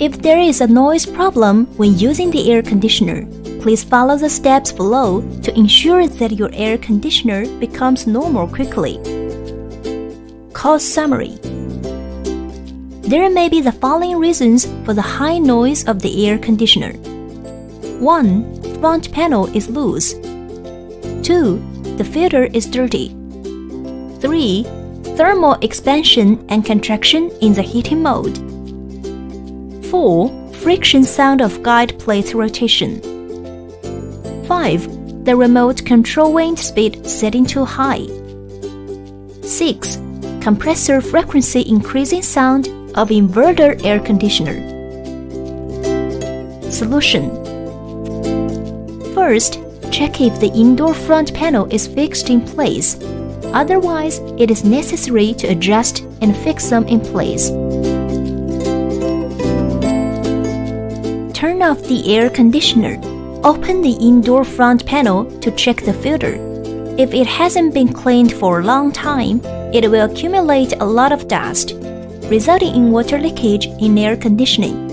If there is a noise problem when using the air conditioner, please follow the steps below to ensure that your air conditioner becomes normal quickly. Cause summary. There may be the following reasons for the high noise of the air conditioner. 1. Front panel is loose. 2. The filter is dirty. 3. Thermal expansion and contraction in the heating mode. 4. Friction sound of guide plate rotation. 5. The remote control wind speed setting too high. 6. Compressor frequency increasing sound of inverter air conditioner. Solution. First, check if the indoor front panel is fixed in place. Otherwise, it is necessary to adjust and fix them in place. Turn off the air conditioner. Open the indoor front panel to check the filter. If it hasn't been cleaned for a long time, it will accumulate a lot of dust, resulting in water leakage in air conditioning.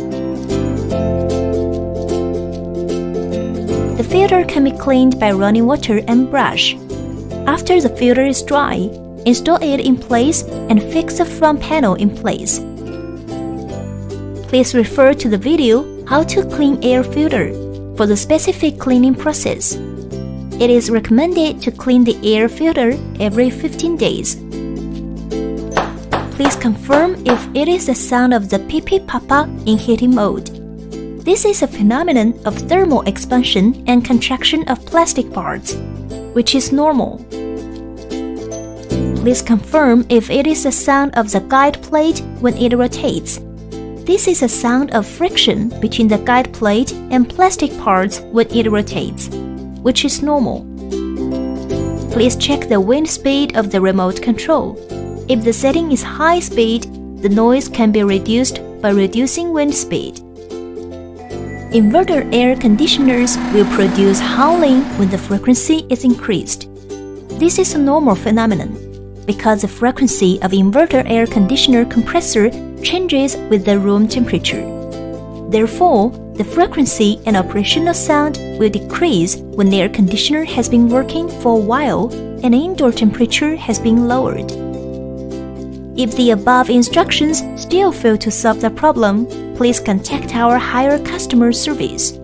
The filter can be cleaned by running water and brush. After the filter is dry, install it in place and fix the front panel in place. Please refer to the video How to Clean Air Filter for the specific cleaning process. It is recommended to clean the air filter every 15 days. Please confirm if it is the sound of the pee-pee-papa in heating mode. This is a phenomenon of thermal expansion and contraction of plastic parts, which is normal. Please confirm if it is the sound of the guide plate when it rotates. This is a sound of friction between the guide plate and plastic parts when it rotates, which is normal. Please check the wind speed of the remote control. If the setting is high speed, the noise can be reduced by reducing wind speed. Inverter air conditioners will produce howling when the frequency is increased. This is a normal phenomenon because the frequency of inverter air conditioner compressor changes with the room temperature. Therefore, the frequency and operational sound will decrease when the air conditioner has been working for a while and indoor temperature has been lowered. If the above instructions still fail to solve the problem, please contact our higher customer service.